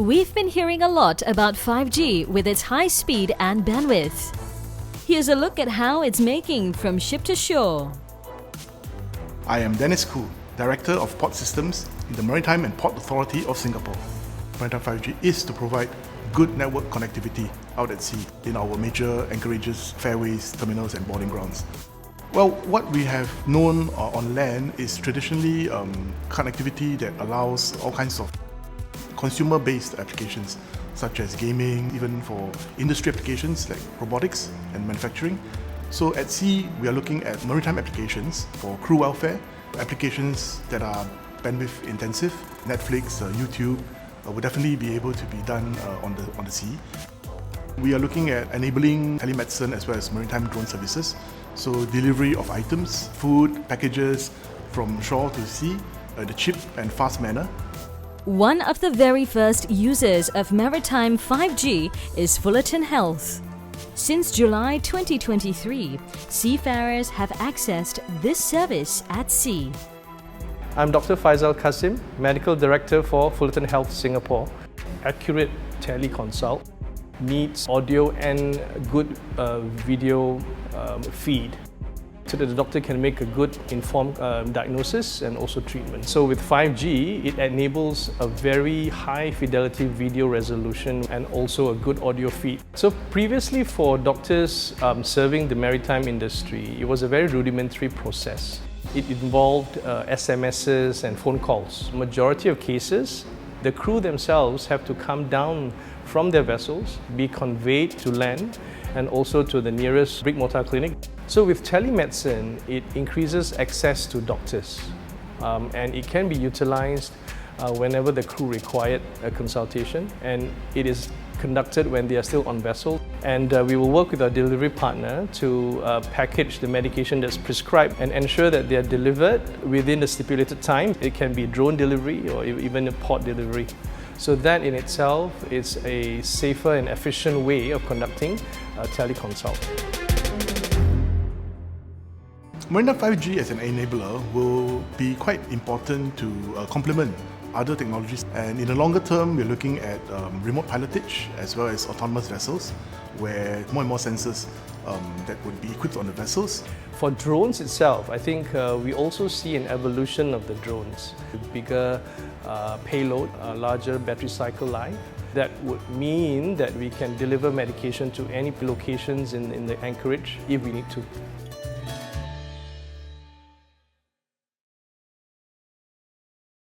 We've been hearing a lot about 5G with its high speed and bandwidth. Here's a look at how it's making from ship to shore. I am Dennis Khoo, Director of Port Systems in the Maritime and Port Authority of Singapore. Maritime 5G is to provide good network connectivity out at sea in our major anchorages, fairways, terminals and boarding grounds. Well, what we have known on land is traditionally connectivity that allows all kinds of consumer-based applications such as gaming, even for industry applications like robotics and manufacturing. So at sea, we are looking at maritime applications for crew welfare, applications that are bandwidth intensive. Netflix, YouTube will definitely be able to be done on the sea. We are looking at enabling telemedicine as well as maritime drone services. So delivery of items, food, packages from shore to sea in a cheap and fast manner. One of the very first users of Maritime 5G is Fullerton Health. Since July 2023, seafarers have accessed this service at sea. I'm Dr. Faizal Kassim, Medical Director for Fullerton Health Singapore. Accurate teleconsult needs audio and good video feed so that the doctor can make a good informed diagnosis and also treatment. So with 5G, it enables a very high fidelity video resolution and also a good audio feed. So previously for doctors serving the maritime industry, it was a very rudimentary process. It involved SMSs and phone calls. Majority of cases, the crew themselves have to come down from their vessels, be conveyed to land and also to the nearest brick-mortar clinic. So with telemedicine, it increases access to doctors and it can be utilized whenever the crew required a consultation, and it is conducted when they are still on vessel. And we will work with our delivery partner to package the medication that's prescribed and ensure that they are delivered within the stipulated time. It can be drone delivery or even a port delivery. So that in itself is a safer and efficient way of conducting a teleconsult. Maritime 5G as an enabler will be quite important to complement other technologies, and in the longer term we're looking at remote pilotage as well as autonomous vessels where more and more sensors that would be equipped on the vessels. For drones itself, I think we also see an evolution of the drones. Bigger payload, larger battery cycle life. That would mean that we can deliver medication to any locations in the anchorage if we need to.